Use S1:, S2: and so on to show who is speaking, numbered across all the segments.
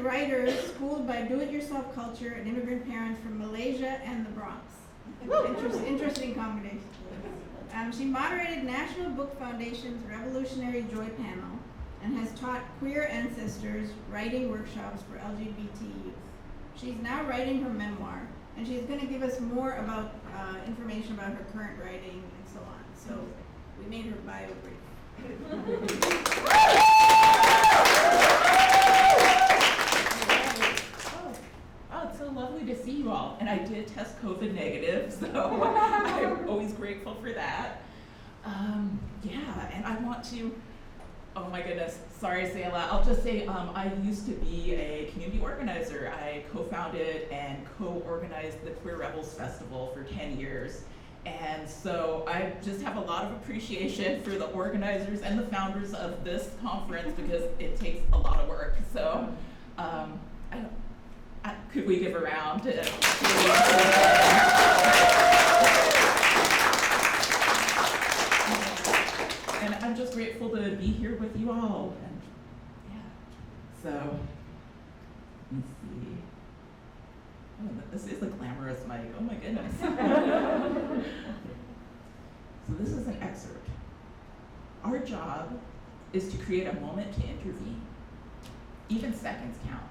S1: writer schooled by do-it-yourself culture and immigrant parents from Malaysia and the Bronx. Interesting combination. She moderated National Book Foundation's Revolutionary Joy panel and has taught queer ancestors writing workshops for LGBT youth. She's now writing her memoir, and she's going to give us more about information about her current writing and so on. So we made her bio brief.
S2: Oh, it's so lovely to see you all. And I did test COVID negative, so I'm always grateful for that. Yeah, and I want to, oh my goodness, sorry to say a lot. I'll just say I used to be a community organizer. I co-founded and co-organized the Queer Rebels Festival for 10 years. And so I just have a lot of appreciation for the organizers and the founders of this conference because it takes a lot of work. So could we give a round? And I'm just grateful to be here with you all. And yeah, so let's see. Oh, this is a glamorous mic. Oh my goodness. So this is an excerpt. Our job is to create a moment to intervene. Even seconds count.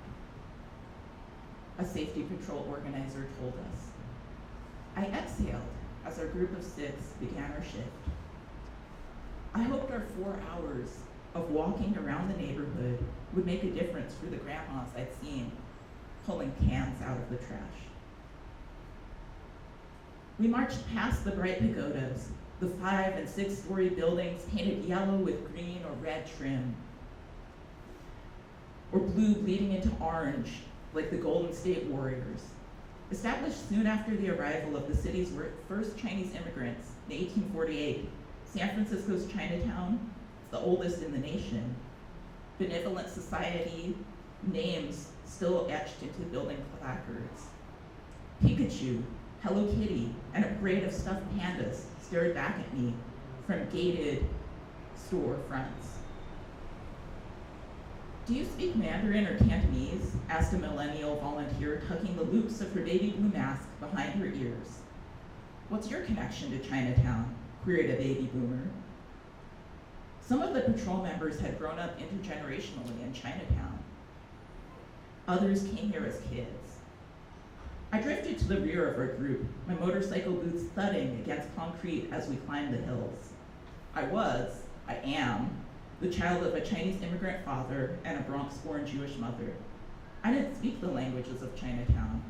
S2: A safety patrol organizer told us. I exhaled as our group of 6 began our shift. I hoped our 4 hours of walking around the neighborhood would make a difference for the grandmas I'd seen pulling cans out of the trash. We marched past the bright pagodas, the 5- and 6-story buildings painted yellow with green or red trim, or blue bleeding into orange like the Golden State Warriors. Established soon after the arrival of the city's first Chinese immigrants in 1848, San Francisco's Chinatown is the oldest in the nation. Benevolent society, names still etched into building placards. Pikachu, Hello Kitty, and a parade of stuffed pandas stared back at me from gated store fronts. Do you speak Mandarin or Cantonese? Asked a millennial volunteer, tucking the loops of her baby blue mask behind her ears. What's your connection to Chinatown? Queried a baby boomer. Some of the patrol members had grown up intergenerationally in Chinatown. Others came here as kids. I drifted to the rear of our group, my motorcycle boots thudding against concrete as we climbed the hills. I am, the child of a Chinese immigrant father and a Bronx-born Jewish mother. I didn't speak the languages of Chinatown,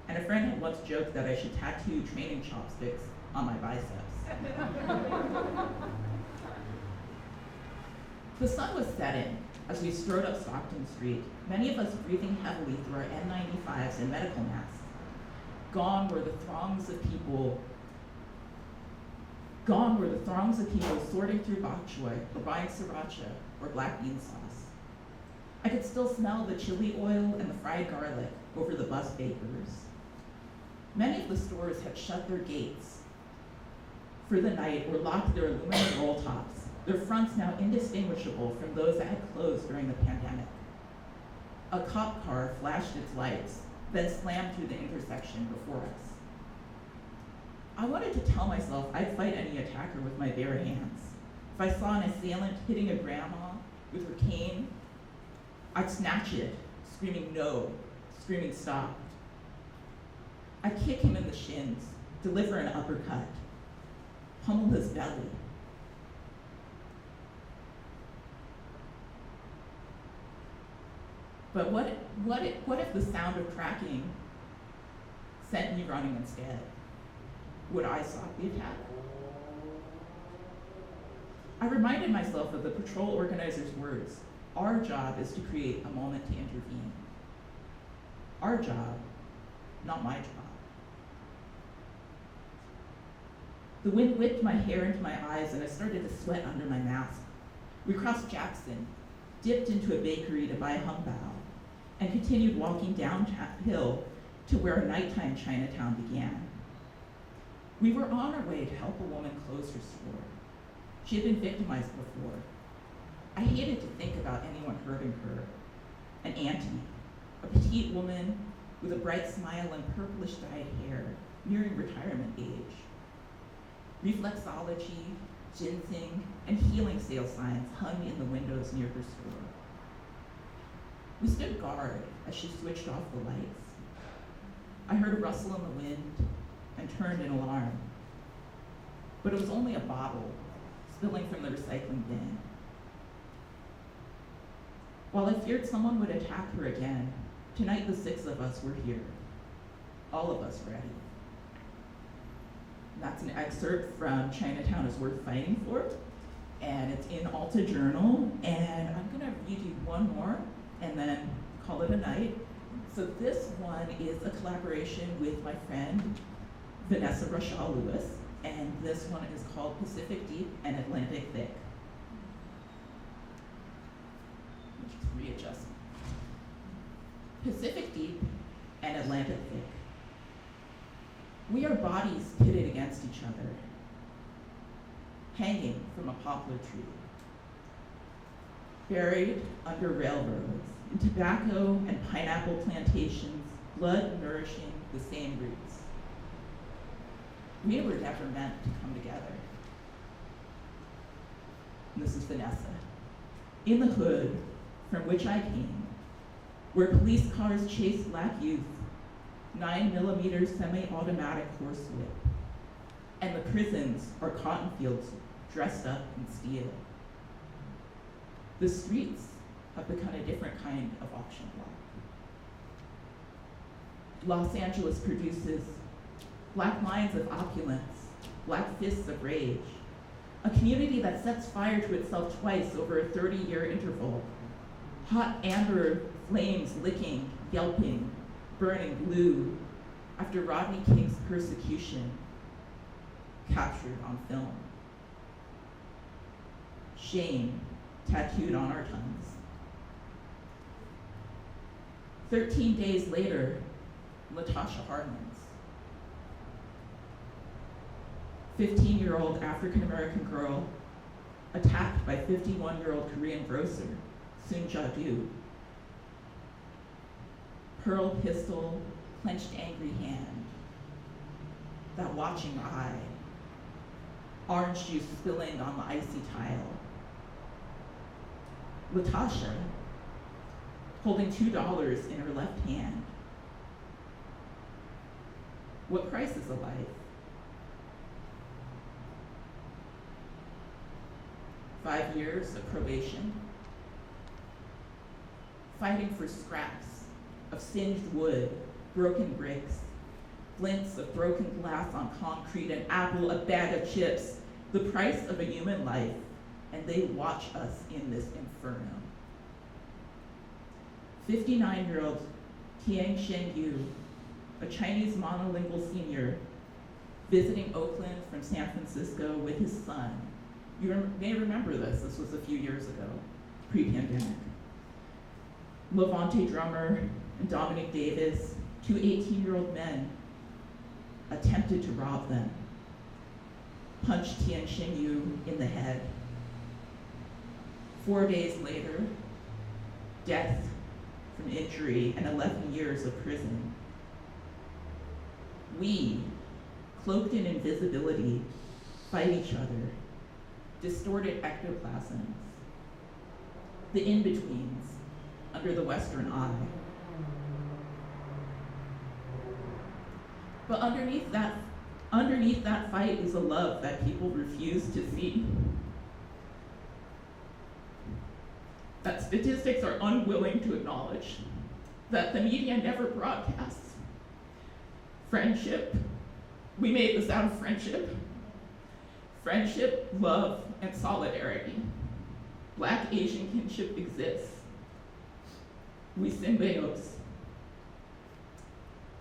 S2: and a friend had once joked that I should tattoo training chopsticks on my biceps. The sun was setting as we strode up Stockton Street, many of us breathing heavily through our N95s and medical masks. Gone were the throngs of people sorting through bok choy or buying sriracha or black bean sauce. I could still smell the chili oil and the fried garlic over the bus vapors. Many of the stores had shut their gates for the night or locked their aluminum roll tops, their fronts now indistinguishable from those that had closed during the pandemic. A cop car flashed its lights, then slammed through the intersection before us. I wanted to tell myself I'd fight any attacker with my bare hands. If I saw an assailant hitting a grandma with her cane, I'd snatch it, screaming no, screaming stop. I'd kick him in the shins, deliver an uppercut, pummel his belly. But what if the sound of cracking sent me running instead? Would I stop the attack? I reminded myself of the patrol organizer's words. Our job is to create a moment to intervene. Our job, not my job. The wind whipped my hair into my eyes and I started to sweat under my mask. We crossed Jackson, dipped into a bakery to buy hung bao, and continued walking downhill to where a nighttime Chinatown began. We were on our way to help a woman close her store. She had been victimized before. I hated to think about anyone hurting her, an auntie, a petite woman with a bright smile and purplish dyed hair, nearing retirement age. Reflexology, ginseng, and healing sale signs hung in the windows near her store. We stood guard as she switched off the lights. I heard a rustle in the wind and turned in alarm. But it was only a bottle spilling from the recycling bin. While I feared someone would attack her again, tonight the 6 of us were here, all of us ready. That's an excerpt from Chinatown is Worth Fighting For, and it's in Alta Journal, and I'm gonna read you one more and then call it a night. So this one is a collaboration with my friend Vanessa Rochelle Lewis, and this one is called Pacific Deep and Atlantic Thick. Just readjust. Pacific Deep and Atlantic Thick. We are bodies pitted against each other, hanging from a poplar tree, buried under railroads, in tobacco and pineapple plantations, blood nourishing the same roots. We were never meant to come together. And this is Vanessa. In the hood from which I came, where police cars chase black youth, 9mm semi-automatic horsewhip, and the prisons are cotton fields dressed up in steel. The streets have become a different kind of auction block. Los Angeles produces black lines of opulence, black fists of rage, a community that sets fire to itself twice over a 30-year interval, hot amber flames licking, yelping, burning blue after Rodney King's persecution captured on film. Shame tattooed on our tongues. 13 days later, Latasha Harmons, 15-year-old African-American girl attacked by 51-year-old Korean grocer, Soon Ja-doo. Pearl pistol, clenched angry hand, that watching eye, orange juice spilling on the icy tile. Latasha, holding $2 in her left hand. What price is a life? 5 years of probation, fighting for scraps of singed wood, broken bricks, flints of broken glass on concrete, an apple, a bag of chips, the price of a human life, and they watch us in this inferno. 59-year-old Tian Shen-yu, a Chinese monolingual senior, visiting Oakland from San Francisco with his son. You may remember this was a few years ago, pre-pandemic. Levante drummer and Dominic Davis, 2 18-year-old men, attempted to rob them, punched Tian Shen-yu in the head. 4 days later, death from injury and 11 years of prison. We, cloaked in invisibility, fight each other, distorted ectoplasms, the in-betweens under the Western eye. But underneath that fight is a love that people refuse to see. That statistics are unwilling to acknowledge, that the media never broadcasts. Friendship, we made this out of friendship. Friendship, love, and solidarity. Black Asian kinship exists. We symbiotes.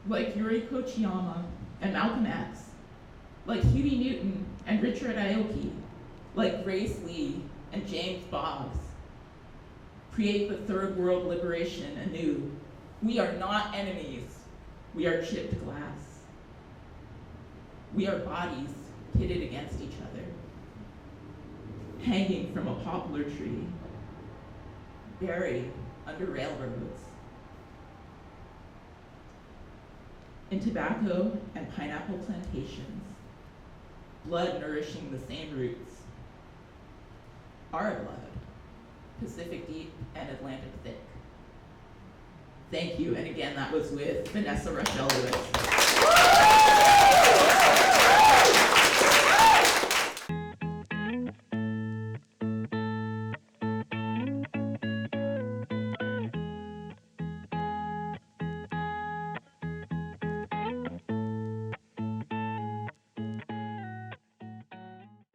S2: Like Yuriko Chiyama and Malcolm X, like Huey Newton and Richard Aoki, like Grace Lee and James Boggs. Create the third world liberation anew. We are not enemies, we are chipped glass. We are bodies pitted against each other, hanging from a poplar tree, buried under railroads, in tobacco and pineapple plantations, blood nourishing the same roots. Our blood, Pacific deep and Atlantic thick. Thank you, and again, that was with Vanessa Rochelle Lewis.